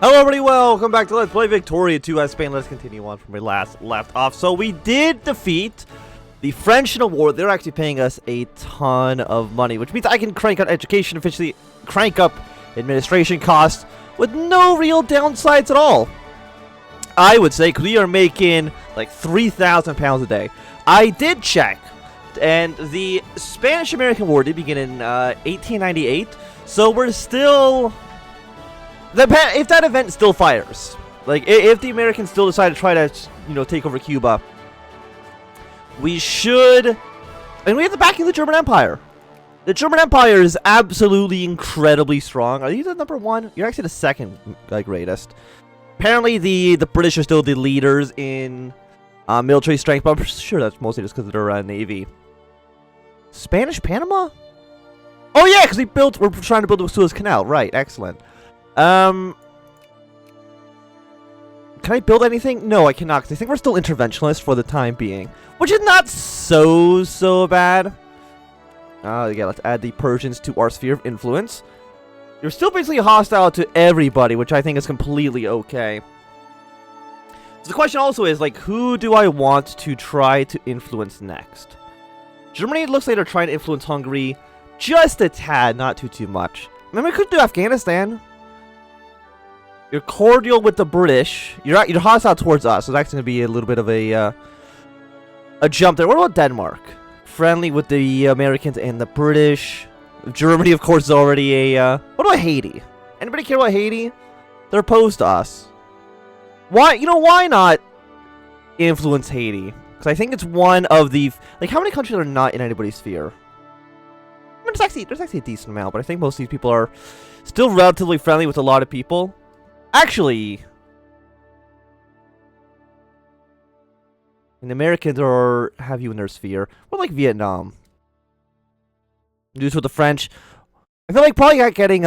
Hello everybody, welcome back to Let's Play Victoria 2 as Spain. Let's continue on from where we last left off. So we did defeat the French in a war. They're actually paying us a ton of money, which means I can crank up education efficiency, crank up administration costs with no real downsides at all. I would say, because we are making like 3,000 pounds a day. I did check, and the Spanish-American War did begin in 1898, so we're still... If that event still fires, like if the Americans still decide to try to, take over Cuba, we should, and we have the backing of the German Empire. The German Empire is absolutely incredibly strong. Are you the number one? You're actually the second greatest. Apparently, the British are still the leaders in military strength, but I'm sure that's mostly just because of their navy. Spanish Panama? Oh yeah, because we're trying to build the Suez Canal. Right, excellent. Can I build anything? No, I cannot, because I think we're still interventionist for the time being, which is not so bad. Yeah, let's add the Persians to our sphere of influence. You're still basically hostile to everybody, which I think is completely okay. So the question also is, like, who do I want to try to influence next? Germany looks like they're trying to influence Hungary just a tad, not too much. I mean, we could do Afghanistan. You're cordial with the British. You're hostile towards us, so that's going to be a little bit of a jump there. What about Denmark? Friendly with the Americans and the British. Germany, of course, is already a... What about Haiti? Anybody care about Haiti? They're opposed to us. Why not influence Haiti? Because I think it's one of the... Like, how many countries are not in anybody's sphere? I mean, there's actually a decent amount, but I think most of these people are still relatively friendly with a lot of people. Actually, the Americans have you in their sphere. What like Vietnam? Do this with the French. I feel like probably getting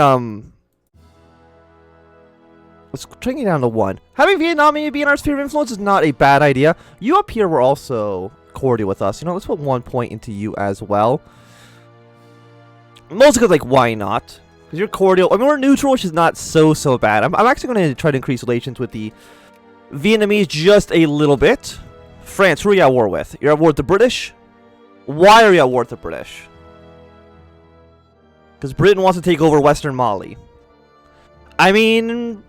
let's bring it down to 1. Having Vietnam maybe be in our sphere of influence is not a bad idea. You up here were also cordial with us. Let's put 1 point into you as well. Mostly because, like, why not? Because you're cordial. I mean, we're neutral, which is not so bad. I'm actually going to try to increase relations with the Vietnamese just a little bit. France, who are you at war with? You're at war with the British? Why are you at war with the British? Because Britain wants to take over Western Mali. I mean...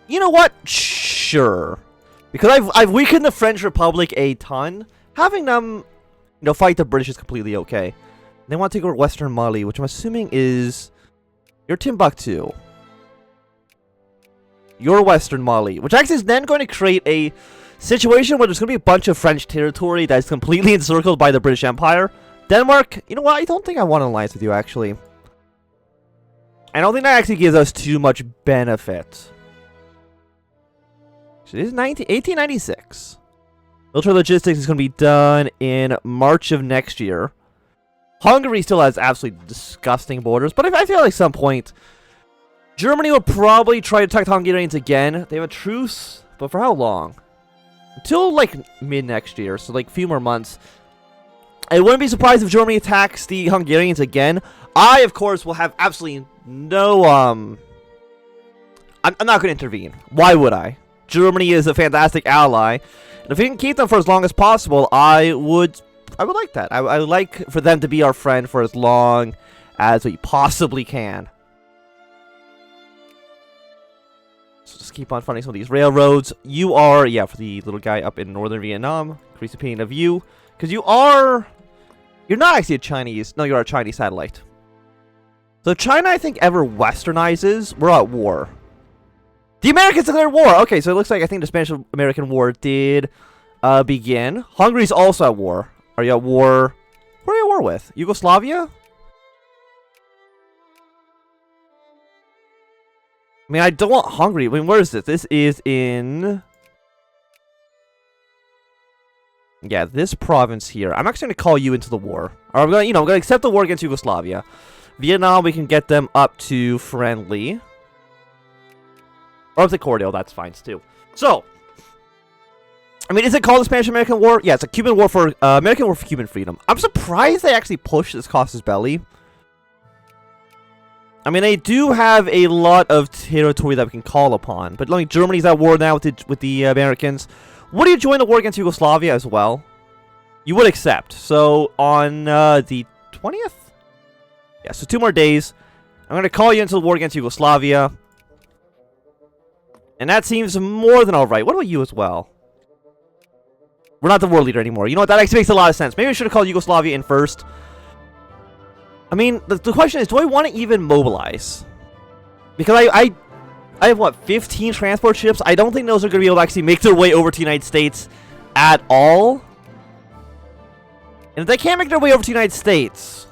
You know what? Sure. Because I've weakened the French Republic a ton. Having them, fight the British is completely okay. They want to take over Western Mali, which I'm assuming is... You're Timbuktu. You're Western Mali, which actually is then going to create a situation where there's going to be a bunch of French territory that is completely encircled by the British Empire. Denmark, you know what? I don't think I want an alliance with you, actually. I don't think that actually gives us too much benefit. So this is 1896. Military logistics is going to be done in March of next year. Hungary still has absolutely disgusting borders, but I feel like at some point, Germany will probably try to attack the Hungarians again. They have a truce, but for how long? Until, like, mid-next year, so, like, a few more months. I wouldn't be surprised if Germany attacks the Hungarians again. I, of course, will have absolutely no, I'm not going to intervene. Why would I? Germany is a fantastic ally, and if we can keep them for as long as possible, I would like that. I would like for them to be our friend for as long as we possibly can. So just keep on funding some of these railroads. You are, yeah, for the little guy up in northern Vietnam. Increase opinion of you. Because you're not actually a Chinese. No, you're a Chinese satellite. So if China, I think, ever westernizes, we're at war. The Americans declared war! Okay, so it looks like I think the Spanish-American War did begin. Hungary's also at war. Are you at war? Who are you at war with? Yugoslavia? I mean, I don't want Hungary. I mean, where is this? This is in... Yeah, this province here. I'm actually going to call you into the war. Or I'm going to, accept the war against Yugoslavia. Vietnam, we can get them up to friendly. Or up to cordial, that's fine, too. So... I mean, is it called the Spanish-American War? Yeah, it's a Cuban war for American War for Cuban freedom. I'm surprised they actually pushed this casus belli. I mean, they do have a lot of territory that we can call upon. But like, Germany's at war now with the Americans. Would you join the war against Yugoslavia as well? You would accept. So on the 20th? Yeah, so 2 more days. I'm going to call you into the war against Yugoslavia. And that seems more than alright. What about you as well? We're not the war leader anymore. You know what? That actually makes a lot of sense. Maybe I should have called Yugoslavia in first. I mean, the question is, do I want to even mobilize? Because I have, what, 15 transport ships? I don't think those are going to be able to actually make their way over to the United States at all. And if they can't make their way over to the United States...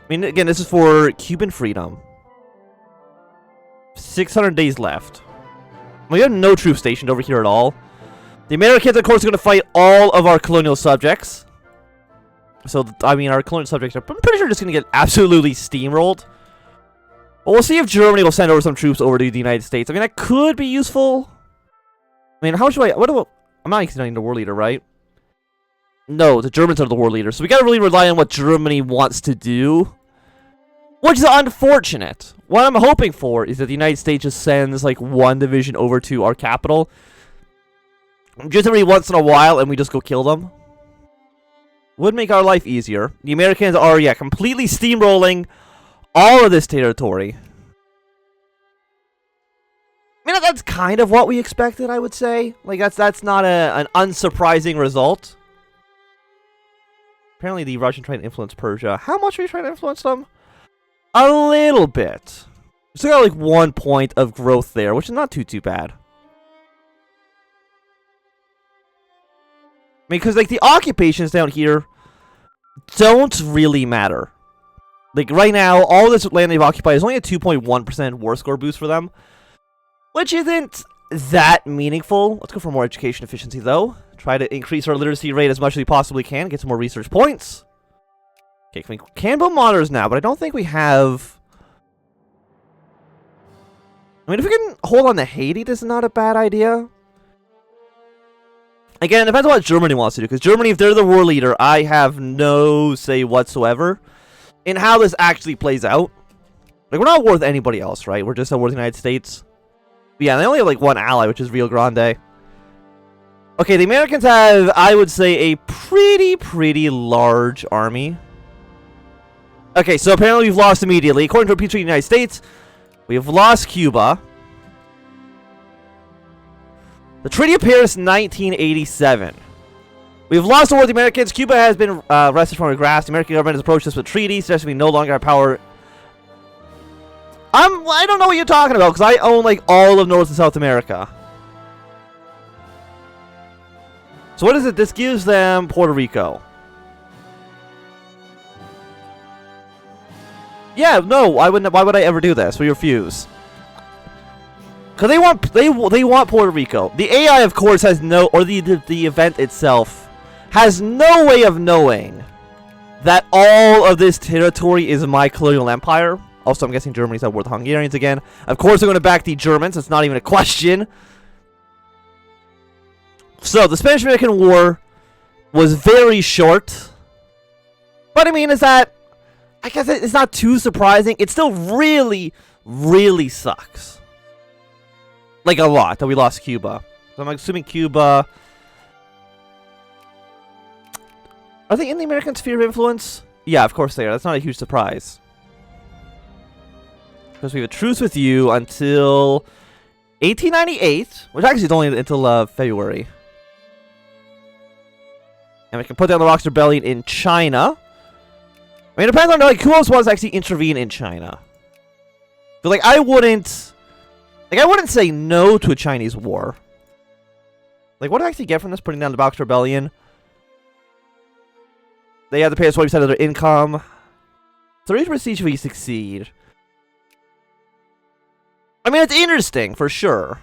I mean, again, this is for Cuban freedom. 600 days left. We have no troops stationed over here at all. The Americans, of course, are going to fight all of our colonial subjects. So, I mean, our colonial subjects are, I'm pretty sure, just going to get absolutely steamrolled. But we'll see if Germany will send over some troops over to the United States. I mean, that could be useful. I mean, how much do I... I'm not considering the war leader, right? No, the Germans are the war leader. So we got to really rely on what Germany wants to do. Which is unfortunate. What I'm hoping for is that the United States just sends, like, 1 division over to our capital. Just every once in a while, and we just go kill them. Would make our life easier. The Americans are, yeah, completely steamrolling all of this territory. I mean, that's kind of what we expected, I would say. Like, that's not an unsurprising result. Apparently, the Russians trying to influence Persia. How much are you trying to influence them? A little bit. We still got like 1 point of growth there, which is not too bad. I mean, because like the occupations down here don't really matter. Like right now, all this land they've occupied is only a 2.1% war score boost for them, which isn't that meaningful. Let's go for more education efficiency though. Try to increase our literacy rate as much as we possibly can. Get some more research points. Okay, we can build monitors now, but I don't think we have... I mean, if we can hold on to Haiti, this is not a bad idea. Again, it depends on what Germany wants to do, because Germany, if they're the war leader, I have no say whatsoever in how this actually plays out. Like, we're not at war with anybody else, right? We're just at war with the United States. But yeah, they only have, like, 1 ally, which is Rio Grande. Okay, the Americans have, I would say, a pretty large army. Okay, so apparently we've lost immediately. According to a peace treaty in the United States, we have lost Cuba. The Treaty of Paris, 1987. We've lost the war with the Americans. Cuba has been wrested from our grasp. The American government has approached us with treaties, suggesting we no longer have power. I don't know what you're talking about, because I own, like, all of North and South America. So what is it? This gives them Puerto Rico. Yeah, no, why would I ever do this? We refuse. Because they want Puerto Rico. The AI, of course, has no, or the event itself has no way of knowing that all of this territory is my colonial empire. Also, I'm guessing Germany's at war with the Hungarians again. Of course, they're going to back the Germans. It's not even a question. So, the Spanish-American War was very short. But, I mean, I guess it's not too surprising. It still really sucks. Like, a lot that we lost Cuba. So I'm assuming Cuba... Are they in the American sphere of influence? Yeah, of course they are. That's not a huge surprise. Because we have a truce with you until 1898, which actually is only until February. And we can put down the Rock's Rebellion in China. I mean, it depends on, like, who else wants to actually intervene in China. But, like, I wouldn't say no to a Chinese war. Like, what do I actually get from this, putting down the Rock's Rebellion? They have to pay us 20% of their income. 30% siege if we succeed. I mean, it's interesting, for sure.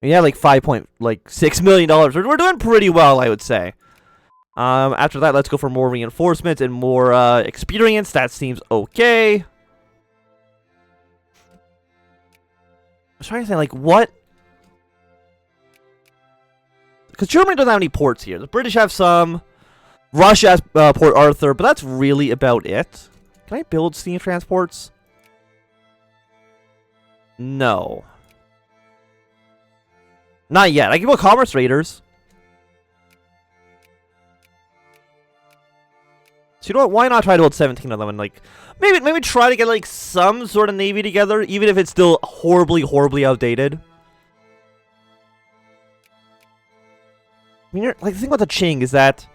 We have, like, $5.6 million. We're doing pretty well, I would say. After that, let's go for more reinforcements and more experience. That seems okay. I was trying to say, like, what? Because Germany doesn't have any ports here. The British have some. Russia has Port Arthur, but that's really about it. Can I build steam transports? No. Not yet. I can build commerce raiders. So you know what? Why not try to build 17 of them and like maybe try to get like some sort of navy together, even if it's still horribly outdated. I mean, like the thing about the Qing is that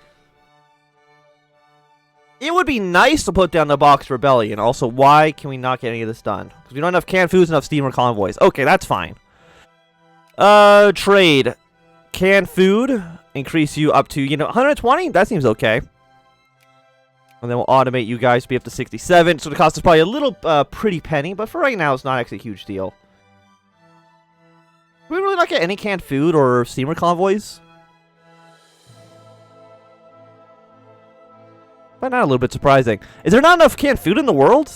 it would be nice to put down the Boxer Rebellion. Also, why can we not get any of this done? Because we don't have enough canned foods, enough steamer convoys. Okay, that's fine. Trade. Canned food. Increase you up to, 120? That seems okay. And then we'll automate you guys to be up to 67. So the cost is probably a little pretty penny, but for right now, it's not actually a huge deal. Do we really not get any canned food or steamer convoys? I find that a little bit surprising. Is there not enough canned food in the world?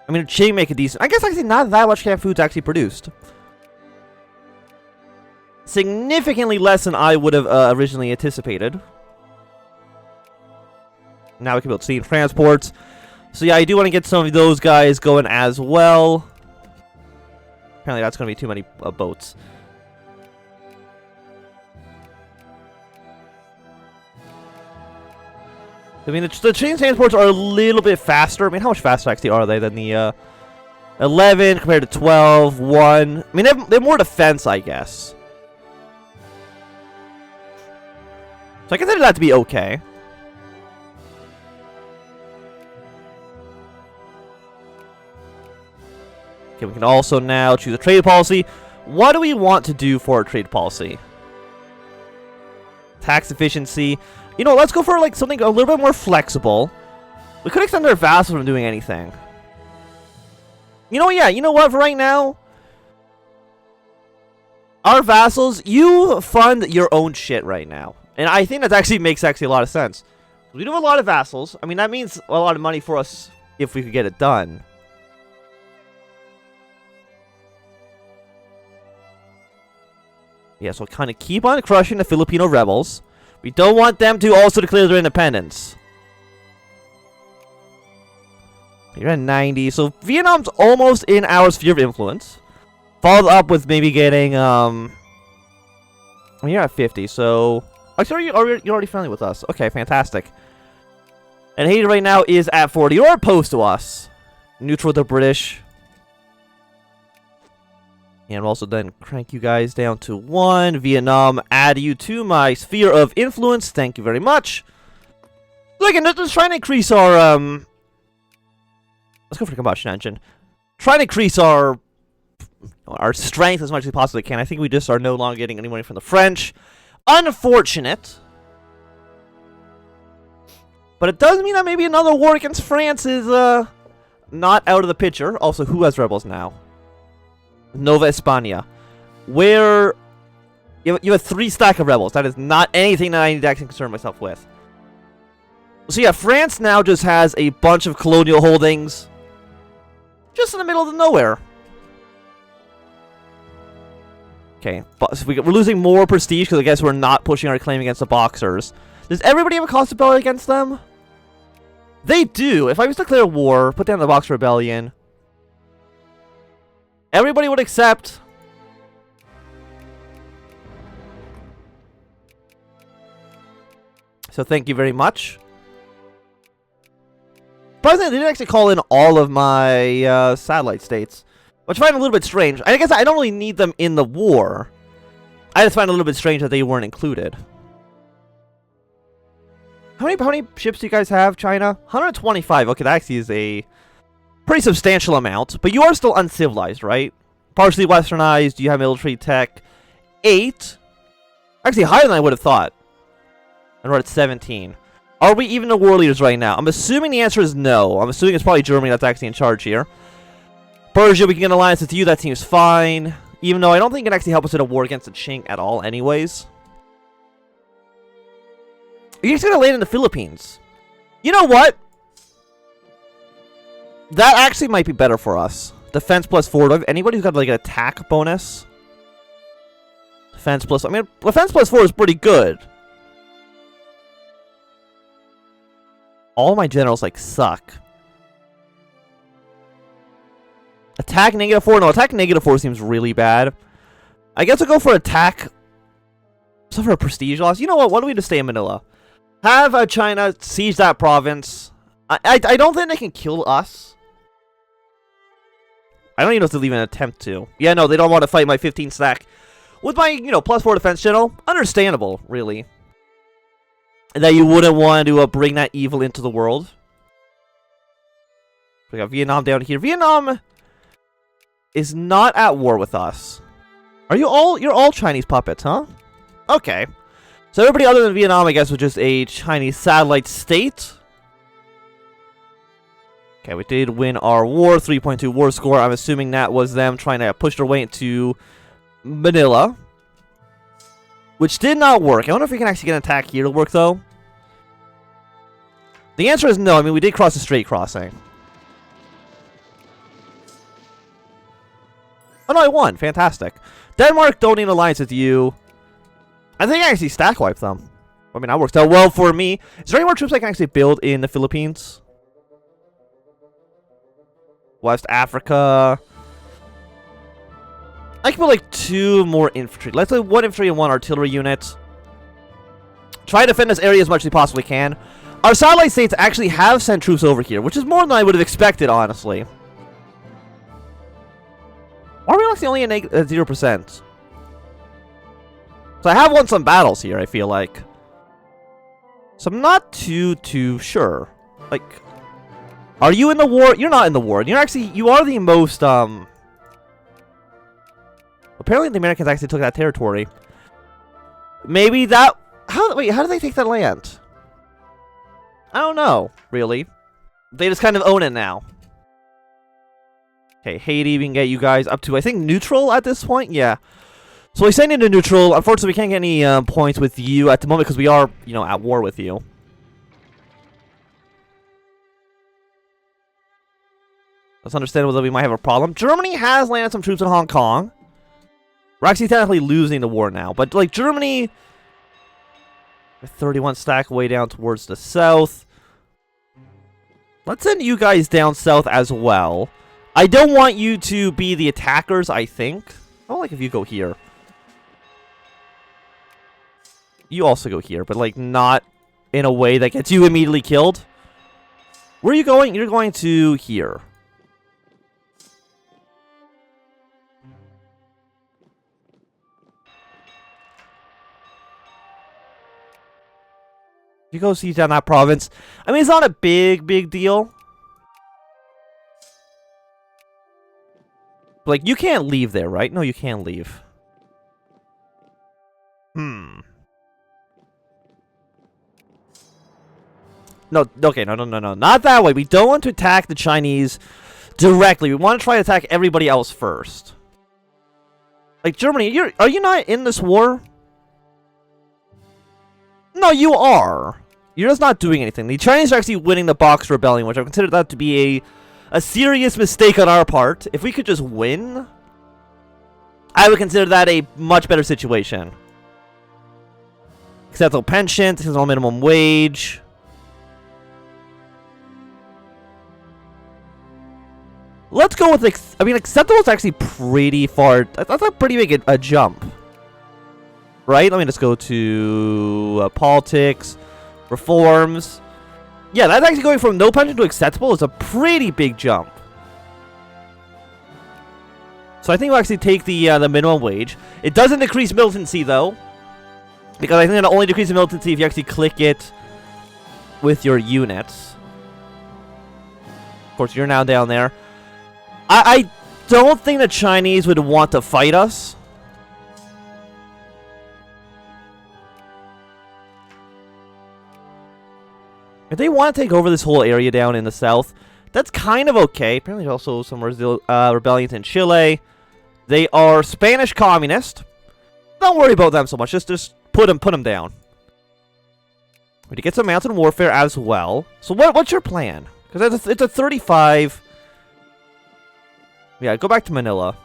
I mean, Qing make a decent... I guess actually not that much canned food's actually produced. Significantly less than I would have originally anticipated. Now we can build steam transports. So yeah, I do want to get some of those guys going as well. Apparently that's going to be too many boats. I mean, the chain transports are a little bit faster. I mean, how much faster actually are they than the 11 compared to 12, 1? I mean, they have more defense, I guess. So I consider that to be okay. Okay, we can also now choose a trade policy. What do we want to do for a trade policy? Tax efficiency. Let's go for like something a little bit more flexible. We could extend our vassals from doing anything. Yeah, you know what? For right now, our vassals, you fund your own shit right now. And I think that actually makes a lot of sense. We do have a lot of vassals. I mean, that means a lot of money for us if we could get it done. Yeah, so kind of keep on crushing the Filipino rebels. We don't want them to also declare their independence. You're at 90, so Vietnam's almost in our sphere of influence. Followed up with maybe getting, you're at 50, so... Actually, you're already friendly with us. Okay, fantastic. And Haiti right now is at 40. You're opposed to us. Neutral with the British. And also then crank you guys down to 1. Vietnam, add you to my sphere of influence. Thank you very much. So again, just trying to increase our, let's go for the combustion engine. Trying to increase our strength as much as we possibly can. I think we just are no longer getting any money from the French. Unfortunate. But it does mean that maybe another war against France is, not out of the picture. Also, who has rebels now? Nova España. Where you have 3 stack of rebels. That is not anything that I need to actually concern myself with. So yeah, France now just has a bunch of colonial holdings just in the middle of nowhere. Okay, but so we're losing more prestige because I guess we're not pushing our claim against the Boxers. Does everybody have a cost rebellion against them? They do. If I was to declare war, put down the Boxer Rebellion, everybody would accept. So thank you very much. Surprisingly, they didn't actually call in all of my satellite states, which I find a little bit strange. I guess I don't really need them in the war. I just find it a little bit strange that they weren't included. How many ships do you guys have, China? 125. Okay, that actually is a pretty substantial amount. But you are still uncivilized, right? Partially westernized. You have military tech. 8. Actually, higher than I would have thought. And we're at 17. Are we even the war leaders right now? I'm assuming the answer is no. I'm assuming it's probably Germany that's actually in charge here. Persia, we can get an alliance with you. That seems fine. Even though I don't think it can actually help us in a war against the Qing at all anyways. You're just going to land in the Philippines. You know what? That actually might be better for us. Defense plus 4. Do I have anybody who's got like an attack bonus? Defense plus... I mean, defense plus 4 is pretty good. All my generals, like, suck. Attack -4? No, attack -4 seems really bad. I guess I'll go for attack... Suffer a prestige loss. You know what? Why don't we just stay in Manila? Have China siege that province. I don't think they can kill us. I don't even know if they'll even attempt to. Yeah, no, they don't want to fight my 15 stack. With my, you know, plus 4 defense general. Understandable, really. That you wouldn't want to bring that evil into the world. We got Vietnam down here. Vietnam is not at war with us. Are you all... You're all Chinese puppets, huh? Okay. So everybody other than Vietnam, I guess, was just a Chinese satellite state. Okay, we did win our war. 3.2 war score. I'm assuming that was them trying to push their way into Manila. Which did not work. I wonder if we can actually get an attack here to work, though. The answer is no. I mean, we did cross the Strait crossing. Oh, no, I won. Fantastic. Denmark don't need an alliance with you. I think I actually stack wipe them. I mean, that works out well for me. Is there any more troops I can actually build in the Philippines? West Africa. I can put like 2 more infantry. Let's say 1 infantry and 1 artillery unit. Try to defend this area as much as we possibly can. Our satellite states actually have sent troops over here, which is more than I would have expected, honestly. Why are we actually only at 0%? So I have won some battles here, I feel like. So I'm not too sure. Like, are you in the war? You're not in the war. You're actually, you are the most, apparently the Americans actually took that territory. Maybe that, wait, how did they take that land? I don't know, really. They just kind of own it now. Okay, Haiti, we can get you guys up to, I think, neutral at this point? Yeah. So we send into neutral. Unfortunately, we can't get any points with you at the moment because we are, you know, at war with you. That's understandable that we might have a problem. Germany has landed some troops in Hong Kong. We're actually technically losing the war now. But, like, Germany... 31 stack way down towards the south. Let's send you guys down south as well. I don't want you to be the attackers, I think. I don't like if you go here. You also go here, but, like, not in a way that gets you immediately killed. Where are you going? You're going to here. You go siege down that province. I mean, it's not a big deal. Like, you can't leave there, right? No, you can't leave. No, okay, no. Not that way. We don't want to attack the Chinese directly. We want to try to attack everybody else first. Like, Germany, are you not in this war? No, you are. You're just not doing anything. The Chinese are actually winning the Boxer Rebellion, which I consider that to be a serious mistake on our part. If we could just win, I would consider that a much better situation. Acceptable pensions, acceptable minimum wage. Let's go with, I mean, acceptable is actually pretty far. That's a pretty big a jump. Right? Let me just go to politics, reforms. Yeah, that's actually going from no pension to acceptable is a pretty big jump. So I think we'll actually take the minimum wage. It doesn't decrease militancy, though. Because I think it'll only decrease the militancy if you actually click it with your units. Of course, you're now down there. I don't think the Chinese would want to fight us. If they want to take over this whole area down in the south, that's kind of okay. Apparently there's also some rebellions in Chile. They are Spanish communist. Don't worry about them so much. Just put them down. We need to get some mountain warfare as well. So what's your plan? Because it's a 35... Yeah, go back to Manila.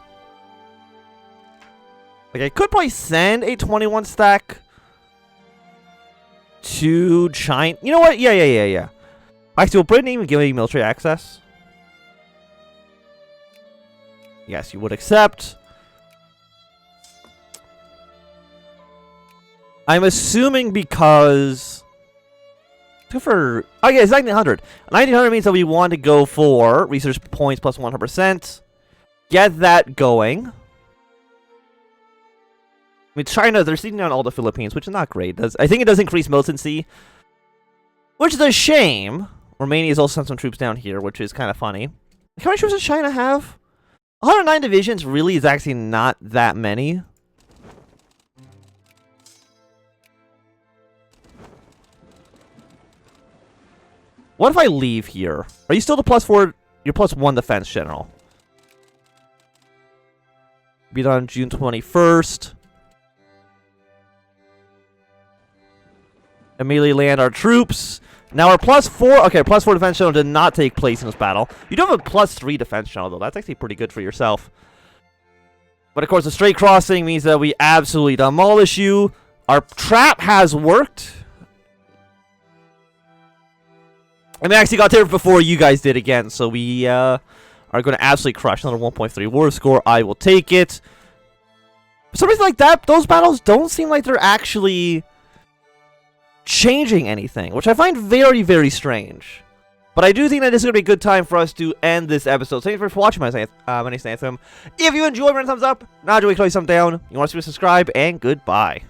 Like, I could probably send a 21 stack to China. You know what? Yeah. Actually, will Britain even give me military access? Yes, you would accept. I'm assuming because... for... Oh, yeah, it's 1900. 1900 means that we want to go for research points plus 100%. Get that going. I mean, China, they're sitting on all the Philippines, which is not great. I think it does increase militancy, which is a shame. Romania has also sent some troops down here, which is kind of funny. How many troops does China have? 109 divisions really is actually not that many. What if I leave here? Are you still the +4? You're +1 defense general. Be done June 21st. Immediately land our troops. Now our +4, okay, +4 defense general did not take place in this battle. You do have a +3 defense general though. That's actually pretty good for yourself. But of course, the straight crossing means that we absolutely demolish you. Our trap has worked. And they actually got there before you guys did again, so we are going to absolutely crush another 1.3 war score. I will take it. For some reason like that, those battles don't seem like they're actually changing anything, which I find very, very strange. But I do think that this is going to be a good time for us to end this episode. Thank you for watching my name is Anthem. If you enjoyed, run a thumbs up. Not enjoy, click thumbs down. You want to subscribe, and goodbye.